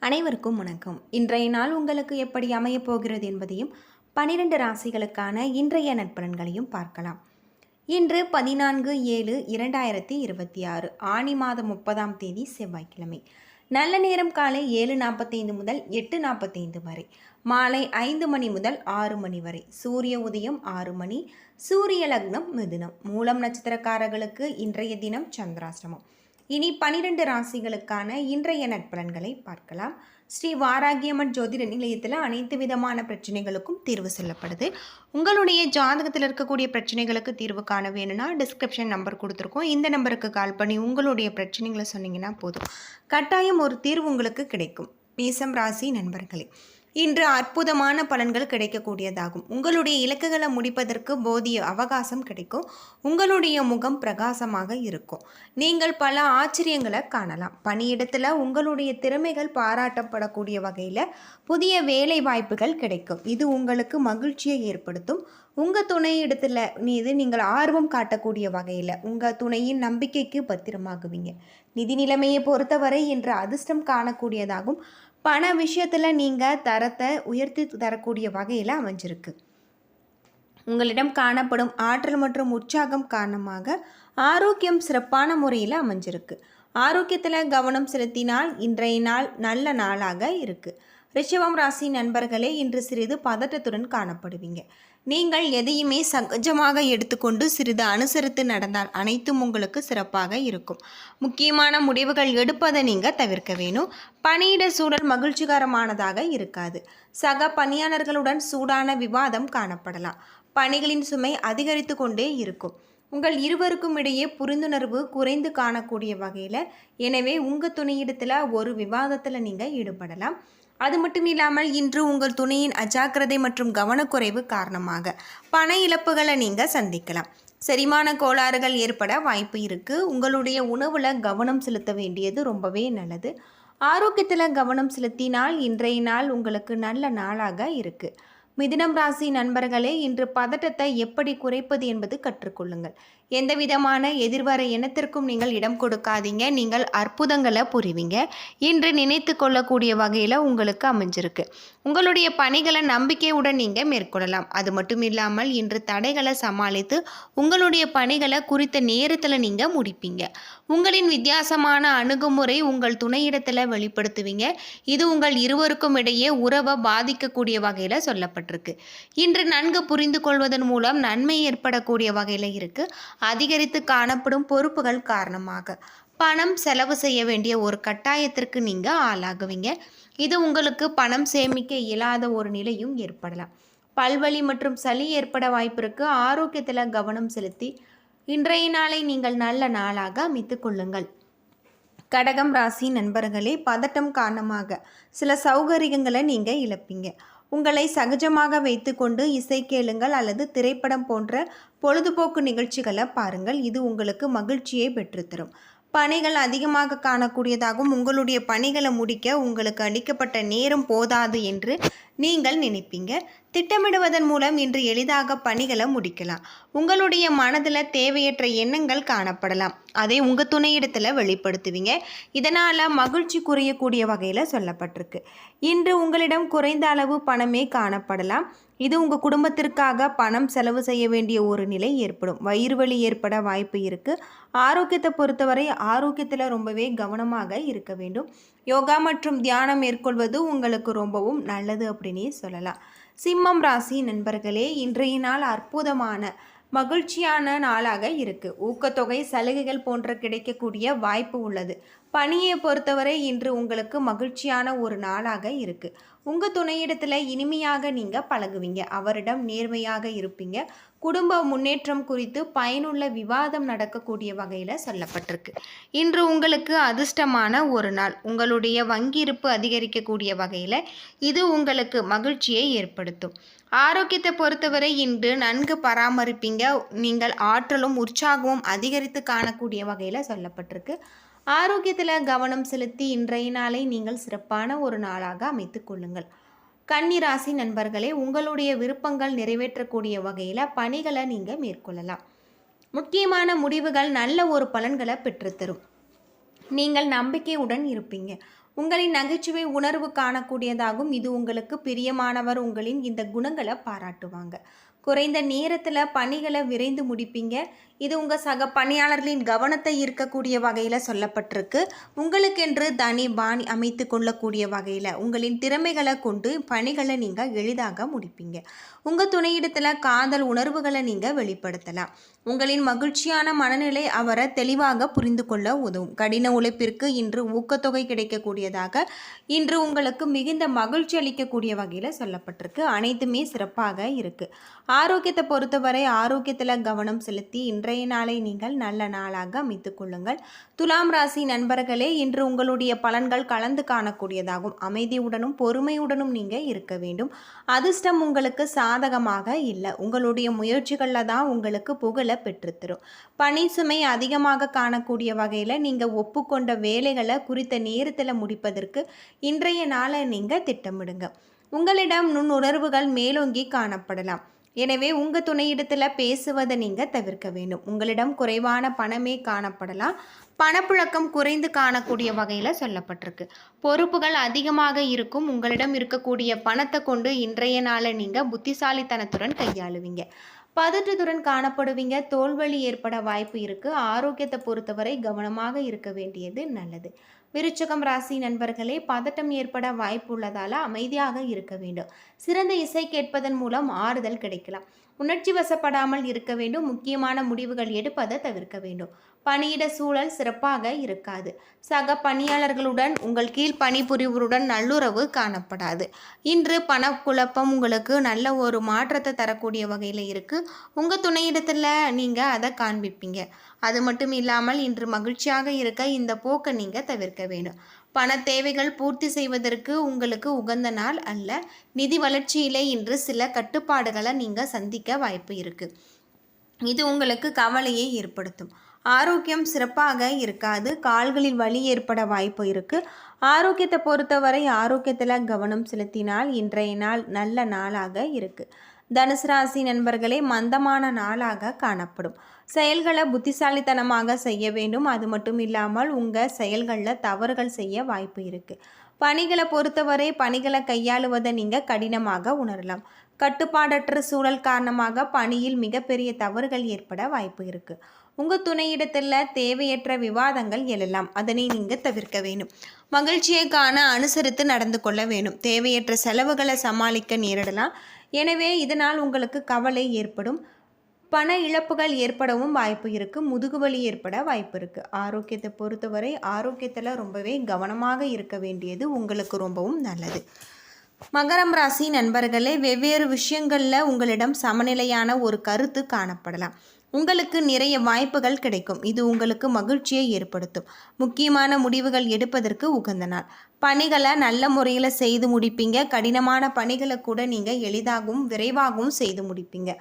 அனைவருக்கும் வணக்கம். இன்றைய நாள் உங்களுக்கு எப்படி அமையப் போகிறது என்பதையும் 12 ராசிகளுக்கான இன்றைய நட்பலன்களையும் பார்க்கலாம். இன்று 14/7/2026 ஆனி மாதம் 30ஆம் தேதி செவ்வாய்க்கிழமை. நல்ல நேரம் காலை 7:45 முதல் 8:45 வரை, மாலை 5 மணி முதல் 6 மணி வரை, சூரிய உதயம் 6 மணி, சூரிய லக்னம் மிதுனம். மூலம் நட்சத்திரக்காரர்களுக்கு இன்றைய தினம் சந்திராஷ்டமம். இனி 12 ராசிகளுக்கான இன்றைய நட்பலன்களை பார்க்கலாம். ஸ்ரீ வாராகியம்மன் ஜோதிட நிலையத்தில் அனைத்து விதமான பிரச்சனைகளுக்கும் தீர்வு சொல்லப்படுது. உங்களுடைய ஜாதகத்தில் இருக்கக்கூடிய பிரச்சனைகளுக்கு தீர்வு காண வேணும்னா டிஸ்கிரிப்ஷன் நம்பர் கொடுத்துருக்கோம். இந்த நம்பருக்கு கால் பண்ணி உங்களுடைய பிரச்சனைகளை சொன்னீங்கன்னா போதும், கட்டாயம் ஒரு தீர்வு உங்களுக்கு கிடைக்கும். மேஷம் ராசி நண்பர்களே, இன்று அற்புதமான பலன்கள் கிடைக்கக்கூடியதாகும். உங்களுடைய இலக்குகளை முடிப்பதற்கு போதிய அவகாசம் கிடைக்கும். உங்களுடைய முகம் பிரகாசமாக இருக்கும். நீங்கள் பல ஆச்சரியங்களை காணலாம். பணியிடத்தில் உங்களுடைய திறமைகள் பாராட்டப்படக்கூடிய வகையில் புதிய வேலை வாய்ப்புகள் கிடைக்கும். இது உங்களுக்கு மகிழ்ச்சியை ஏற்படுத்தும். உங்கள் துணையிடத்தில் மீது நீங்கள் ஆர்வம் காட்டக்கூடிய வகையில் உங்கள் துணையின் நம்பிக்கைக்கு பத்திரமாகுவீங்க. நிதி நிலைமையை பொறுத்தவரை இன்று அதிர்ஷ்டம் காணக்கூடியதாகும். பண விஷயத்தில் நீங்கள் தரத்தை உயர்த்தி தரக்கூடிய வகையில் அமைஞ்சிருக்கு. உங்களிடம் காணப்படும் ஆற்றல் மற்றும் உற்சாகம் காரணமாக ஆரோக்கியம் சிறப்பான முறையில் அமைஞ்சிருக்கு. ஆரோக்கியத்தில் கவனம் செலுத்தினால் இன்றைய நாள் நல்ல நாளாக இருக்குது. ரிஷபம் ராசி நண்பர்களே, இன்று சிறிது பதட்டத்துடன் காணப்படுவீங்க. நீங்கள் எதையுமே சகஜமாக எடுத்துக்கொண்டு சிறிது அனுசரித்து நடந்தால் அனைத்தும் உங்களுக்கு சிறப்பாக இருக்கும். முக்கியமான முடிவுகள் எடுப்பதை நீங்கள் தவிர்க்க வேணும். பணியிட சூழல் மகிழ்ச்சிகரமானதாக இருக்காது. சக பணியாளர்களுடன் சூடான விவாதம் காணப்படலாம். பணிகளின் சுமை அதிகரித்து கொண்டே இருக்கும். உங்கள் இருவருக்கும் இடையே புரிந்துணர்வு குறைந்து காணக்கூடிய வகையில், எனவே உங்கள் துணையிடத்தில் ஒரு விவாதத்தில் நீங்கள் ஈடுபடலாம். அது மட்டும் இல்லாமல் இன்று உங்கள் துணையின் அஜாக்கிரதை மற்றும் கவனக்குறைவு காரணமாக பண இழப்புகளை நீங்கள் சந்திக்கலாம். செரிமான கோளாறுகள் ஏற்பட வாய்ப்பு இருக்குது. உங்களுடைய உணவில் கவனம் செலுத்த வேண்டியது ரொம்பவே நல்லது. ஆரோக்கியத்தில் கவனம் செலுத்தினால் இன்றைய நாள் உங்களுக்கு நல்ல நாளாக இருக்குது. மிதுனம் ராசி நண்பர்களே, இன்று பதட்டத்தை எப்படி குறைப்பது என்பது கற்றுக்கொள்ளுங்கள். எந்த விதமான எதிர்வர எண்ணத்திற்கும் நீங்கள் இடம் கொடுக்காதீங்க. நீங்கள் அற்புதங்களை புரிவீங்க. இன்று நினைத்து கொள்ளக்கூடிய வகையில் உங்களுக்கு அமைஞ்சிருக்கு. உங்களுடைய பணிகளை நம்பிக்கையுடன் நீங்கள் மேற்கொள்ளலாம். அது மட்டும் இல்லாமல் இன்று தடைகளை சமாளித்து உங்களுடைய பணிகளை குறித்த நேரத்தில் நீங்கள் முடிப்பீங்க. உங்களின் வித்தியாசமான அணுகுமுறை உங்கள் துணையிடத்தில் வெளிப்படுத்துவீங்க. இது உங்கள் இருவருக்கும் இடையே உறவை பாதிக்கக்கூடிய வகையில் சொல்லப்பட்டிருக்கு. இன்று நன்கு புரிந்து கொள்வதன் மூலம் நன்மை ஏற்படக்கூடிய வகையில் இருக்குது. அதிகரித்து காணப்படும் பொறுப்புகள் காரணமாக பணம் செலவு செய்ய வேண்டிய ஒரு கட்டாயத்திற்கு நீங்கள் ஆளாகுவீங்க. இது உங்களுக்கு பணம் சேமிக்க இயலாத ஒரு நிலையும் ஏற்படலாம். பல்வலி மற்றும் சளி ஏற்பட வாய்ப்பிற்கு. ஆரோக்கியத்தில் கவனம் செலுத்தி இன்றைய நாளை நீங்கள் நல்ல நாளாக அமைத்து கொள்ளுங்கள். கடகம் ராசி நண்பர்களே, பதட்டம் காரணமாக சில சௌகரியங்களை நீங்கள் இழப்பீங்க. உங்களை சகஜமாக வைத்துக்கொண்டு இசை கேளுங்கள் அல்லது திரைப்படம் போன்ற பொழுதுபோக்கு நிகழ்ச்சிகளை பாருங்கள். இது உங்களுக்கு மகிழ்ச்சியை பெற்றுத்தரும். பணிகள் அதிகமாக காணக்கூடியதாகவும் உங்களுடைய பணிகளை முடிக்க உங்களுக்கு அளிக்கப்பட்ட நேரம் போதாது என்று நீங்கள் நினைப்பீங்க. திட்டமிடுவதன் மூலம் இன்று எளிதாக பணிகளை முடிக்கலாம். உங்களுடைய மனதில் தேவையற்ற எண்ணங்கள் காணப்படலாம். அதை உங்கள் துணையிடத்தில் வெளிப்படுத்துவீங்க. இதனால் மகிழ்ச்சி குறையக்கூடிய வகையில் சொல்லப்பட்டிருக்கு. இன்று உங்களிடம் குறைந்த அளவு பணமே காணப்படலாம். இது உங்கள் குடும்பத்திற்காக பணம் செலவு செய்ய வேண்டிய ஒரு நிலை ஏற்படும். வயிறு வலி ஏற்பட வாய்ப்பு இருக்குது. ஆரோக்கியத்தை பொறுத்தவரை ஆரோக்கியத்தில் ரொம்பவே கவனமாக இருக்க வேண்டும். யோகா மற்றும் தியானம் மேற்கொள்வது உங்களுக்கு ரொம்பவும் நல்லது அப்படின்னே சொல்லலாம். சிம்மம் ராசி நண்பர்களே, இன்றைய நாள் அற்புதமான மகிழ்ச்சியான நாளாக இருக்குது. ஊக்கத்தொகை சலுகைகள் போன்ற கிடைக்கக்கூடிய வாய்ப்பு உள்ளது. பணியை பொறுத்தவரை இன்று உங்களுக்கு மகிழ்ச்சியான ஒரு நாளாக இருக்குது. உங்கள் துணையிடத்தில் இனிமையாக நீங்கள் பழகுவீங்க. அவரிடம் நேர்மையாக இருப்பீங்க. குடும்ப முன்னேற்றம் குறித்து பயனுள்ள விவாதம் நடக்கக்கூடிய வகையில் சொல்லப்பட்டிருக்கு. இன்று உங்களுக்கு அதிர்ஷ்டமான ஒரு நாள். உங்களுடைய வங்கி இருப்பு அதிகரிக்கக்கூடிய வகையில் இது உங்களுக்கு மகிழ்ச்சியை ஏற்படுத்தும். ஆரோக்கியத்தை பொறுத்தவரை இன்று நன்கு பராமரிப்பீங்க. நீங்கள் ஆற்றலும் உற்சாகமும் அதிகரித்து காணக்கூடிய வகையில் சொல்லப்பட்டிருக்கு. ஆரோக்கியத்தில் கவனம் செலுத்தி இன்றைய நாளை நீங்கள் சிறப்பான ஒரு நாளாக அமைத்து கொள்ளுங்கள். கன்னி ராசி நண்பர்களே, உங்களுடைய விருப்பங்கள் நிறைவேற்றக்கூடிய வகையில் பணிகளை நீங்கள் மேற்கொள்ளலாம். முக்கியமான முடிவுகள் நல்ல ஒரு பலன்களை பெற்றுத்தரும். நீங்கள் நம்பிக்கையுடன் இருப்பீங்க. உங்களின் நகைச்சுவை உணர்வு காணக்கூடியதாகும். இது உங்களுக்கு பிரியமானவர் உங்களின் இந்த குணங்களை பாராட்டுவாங்க. குறைந்த நேரத்தில் பணிகளை விரைந்து முடிப்பீங்க. இது உங்கள் சக பணியாளர்களின் கவனத்தை ஈர்க்கக்கூடிய வகையில் சொல்லப்பட்டிருக்கு. உங்களுக்கென்று தனி பாணி அமைத்து கொள்ளக்கூடிய வகையில் உங்களின் திறமைகளை கொண்டு பணிகளை நீங்கள் எளிதாக முடிப்பீங்க. உங்கள் துணையிடத்தில் காதல் உணர்வுகளை நீங்கள் வெளிப்படுத்தலாம். உங்களின் மகிழ்ச்சியான மனநிலை அவரை தெளிவாக புரிந்து கொள்ள உதவும். கடின உழைப்பிற்கு இன்று ஊக்கத்தொகை கிடைக்கக்கூடியதாக இன்று உங்களுக்கு மிகுந்த மகிழ்ச்சி அளிக்கக்கூடிய வகையில் சொல்லப்பட்டிருக்கு. அனைத்துமே சிறப்பாக இருக்குது. ஆரோக்கியத்தை பொறுத்தவரை ஆரோக்கியத்தில் கவனம் செலுத்தி இன்றைய நாளை நீங்கள் நல்ல நாளாக அமைத்துக் கொள்ளுங்கள். துலாம் ராசி நண்பர்களே, இன்று உங்களுடைய பலன்கள் கலந்து காணக்கூடியதாகும். அமைதியுடனும் பொறுமையுடனும் நீங்கள் இருக்க வேண்டும். அதிர்ஷ்டம் உங்களுக்கு சாதகமாக இல்லை. உங்களுடைய முயற்சிகளில் தான் உங்களுக்கு புகழை பெற்றுத்தரும். பணி சுமை அதிகமாக காணக்கூடிய வகையில் நீங்கள் ஒப்புக்கொண்ட வேலைகளை குறித்த நேரத்தில் முடிப்பதற்கு இன்றைய நாளை நீங்கள் திட்டமிடுங்க. உங்களிடம் நுண்ணுணர்வுகள் மேலோங்கி காணப்படலாம். எனவே உங்கள் துணையிடத்தில் பேசுவதை நீங்கள் தவிர்க்க வேண்டும். உங்களிடம் குறைவான பணமே காணப்படலாம். பணப்புழக்கம் குறைந்து காணக்கூடிய வகையில் சொல்லப்பட்டிருக்கு. பொறுப்புகள் அதிகமாக இருக்கும். உங்களிடம் இருக்கக்கூடிய பணத்தை கொண்டு இன்றைய நாளை நீங்கள் புத்திசாலித்தனத்துடன் கையாளுவீங்க. பதற்றத்துடன் காணப்படுவீங்க. தோல்வலி ஏற்பட வாய்ப்பு இருக்குது. ஆரோக்கியத்தை பொறுத்தவரை கவனமாக இருக்க வேண்டியது நல்லது. விருச்சிகம் ராசி நண்பர்களே, பதட்டம் ஏற்பட வாய்ப்பு உள்ளதால் அமைதியாக இருக்க வேண்டும். சிறந்த இசை கேட்பதன் மூலம் ஆறுதல் கிடைக்கலாம். உணர்ச்சி வசப்படாமல் இருக்க வேண்டும். முக்கியமான முடிவுகள் எடுப்பதை தவிர்க்க வேண்டும். பணியிட சூழல் சிறப்பாக இருக்காது. சக பணியாளர்களுடன் உங்கள் கீழ் பணிபுரிவோருடன் நல்லுறவு காணப்படாது. இன்று பணக்குழப்பம் உங்களுக்கு நல்ல ஒரு மாற்றத்தை தரக்கூடிய வகையில் இருக்குது. உங்கள் துணையிடத்தில் நீங்கள் அதை காண்பிப்பீங்க. அது மட்டும் இல்லாமல் இன்று மகிழ்ச்சியாக இருக்க இந்த போக்கை நீங்கள் தவிர்க்க வேண்டும். பண தேவைகள் பூர்த்தி செய்வதற்கு உங்களுக்கு உகந்த நாள் அல்ல. நிதி வளர்ச்சியிலே இன்று சில கட்டுப்பாடுகளை நீங்கள் சந்திக்க வாய்ப்பு இருக்குது. இது உங்களுக்கு கவலையை ஏற்படுத்தும். ஆரோக்கியம் சிறப்பாக இருக்காது. கால்களில் வலி ஏற்பட வாய்ப்பு இருக்குது. ஆரோக்கியத்தை பொறுத்தவரை ஆரோக்கியத்தில் கவனம் செலுத்தினால் இன்றைய நாள் நல்ல நாளாக இருக்குது. தனுசு ராசி நண்பர்களே, மந்தமான நாளாக காணப்படும். செயல்களை புத்திசாலித்தனமாக செய்ய வேண்டும். அது மட்டும் இல்லாமல் உங்கள் செயல்களில் தவறுகள் செய்ய வாய்ப்பு இருக்குது. பணிகளை பொறுத்தவரை பணிகளை கையாளுவதை நீங்கள் கடினமாக உணரலாம். கட்டுப்பாடற்ற சூழல் காரணமாக பணியில் மிகப்பெரிய தவறுகள் ஏற்பட வாய்ப்பு இருக்குது. உங்கள் துணையிடத்தில் தேவையற்ற விவாதங்கள் எழலாம். அதனை நீங்கள் தவிர்க்க வேண்டும். மகிழ்ச்சியை காண அனுசரித்து நடந்து கொள்ள வேண்டும். தேவையற்ற செலவுகளை சமாளிக்க நேரிடலாம். எனவே இதனால் உங்களுக்கு கவலை ஏற்படும். பண இழப்புகள் ஏற்படவும் வாய்ப்பு இருக்குது. முதுகுவலி ஏற்பட வாய்ப்பு இருக்குது. ஆரோக்கியத்தை பொறுத்தவரை ஆரோக்கியத்தில் ரொம்பவே கவனமாக இருக்க வேண்டியது உங்களுக்கு ரொம்பவும் நல்லது. மகரம் ராசி நண்பர்களே, வெவ்வேறு விஷயங்களில் உங்களிடம் சமநிலையான ஒரு கருத்து காணப்படலாம். உங்களுக்கு நிறைய வாய்ப்புகள் கிடைக்கும். இது உங்களுக்கு மகிழ்ச்சியை ஏற்படுத்தும். முக்கியமான முடிவுகள் எடுப்பதற்கு உகந்த நாள். பணிகளை நல்ல முறையில் செய்து முடிப்பீங்க. கடினமான பணிகளை கூட நீங்கள் எளிதாகவும் விரைவாகவும் செய்து முடிப்பீங்க.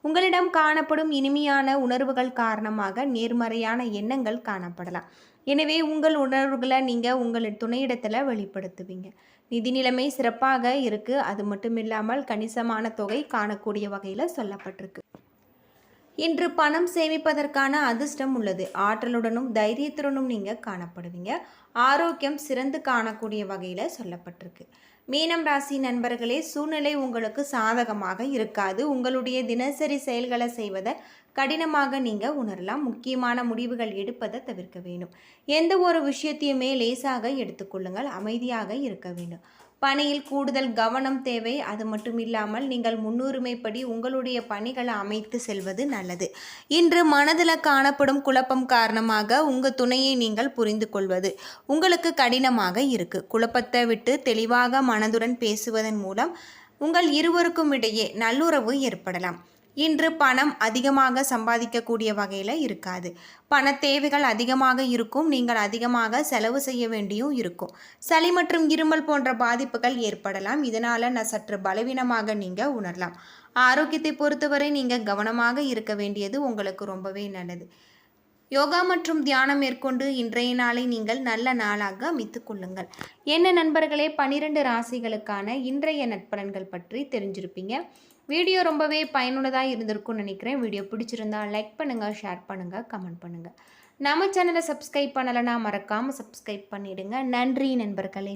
உங்களிடம் காணப்படும் இனிமையான உணர்வுகள் காரணமாக நேர்மறையான எண்ணங்கள் காணப்படலாம். எனவே உங்கள் உணர்வுகளை நீங்கள் உங்கள் துணையிடத்தில் வெளிப்படுத்துவீங்க. நிதி நிலைமை சிறப்பாக இருக்குது. அது மட்டும் இல்லாமல் கணிசமான தொகை காணக்கூடிய வகையில் சொல்லப்பட்டிருக்கு. இன்று பணம் சேமிப்பதற்கான அதிர்ஷ்டம் உள்ளது. ஆற்றலுடனும் தைரியத்துடனும் நீங்கள் காணப்படுவீங்க. ஆரோக்கியம் சிறந்து காணக்கூடிய வகையில் சொல்லப்பட்டிருக்கு. மீனம் ராசி நண்பர்களே, சூழ்நிலை உங்களுக்கு சாதகமாக இருக்காது. உங்களுடைய தினசரி செயல்களை செய்வதை கடினமாக நீங்கள் உணரலாம். முக்கியமான முடிவுகள் எடுப்பதை தவிர்க்க வேண்டும். எந்த ஒரு விஷயத்தையுமே லேசாக எடுத்துக்கொள்ளுங்கள். அமைதியாக இருக்க வேண்டும். பணியில் கூடுதல் கவனம் தேவை. அது மட்டும் இல்லாமல் நீங்கள் முன்னுரிமைப்படி உங்களுடைய பணிகளை அமைத்து செல்வது நல்லது. இன்று மனதில் காணப்படும் குழப்பம் காரணமாக உங்கள் துணையை நீங்கள் புரிந்து கொள்வது உங்களுக்கு கடினமாக இருக்குது. குழப்பத்தை விட்டு தெளிவாக மனதுடன் பேசுவதன் மூலம் உங்கள் இருவருக்கும் இடையே நல்லுறவு ஏற்படலாம். இன்று பணம் அதிகமாக சம்பாதிக்கக்கூடிய வகையில் இருக்காது. பண தேவைகள் அதிகமாக இருக்கும். நீங்கள் அதிகமாக செலவு செய்ய வேண்டியும் இருக்கும். சளி மற்றும் இருமல் போன்ற பாதிப்புகள் ஏற்படலாம். இதனால் சற்று பலவீனமாக நீங்கள் உணரலாம். ஆரோக்கியத்தை பொறுத்தவரை நீங்கள் கவனமாக இருக்க வேண்டியது உங்களுக்கு ரொம்பவே நல்லது. யோகா மற்றும் தியானம் மேற்கொண்டு இன்றைய நாளை நீங்கள் நல்ல நாளாக அமைத்து கொள்ளுங்கள். என்ன நண்பர்களே, 12 ராசிகளுக்கான இன்றைய நட்பலன்கள் பற்றி தெரிஞ்சிருப்பீங்க. வீடியோ ரொம்பவே பயனுள்ளதாக இருந்திருக்கும்னு நினைக்கிறேன். வீடியோ பிடிச்சிருந்தா லைக் பண்ணுங்கள், ஷேர் பண்ணுங்கள், கமெண்ட் பண்ணுங்கள். நம்ம சேனலை சப்ஸ்கிரைப் பண்ணலைன்னா மறக்காமல் சப்ஸ்கிரைப் பண்ணிடுங்க. நன்றி நண்பர்களே.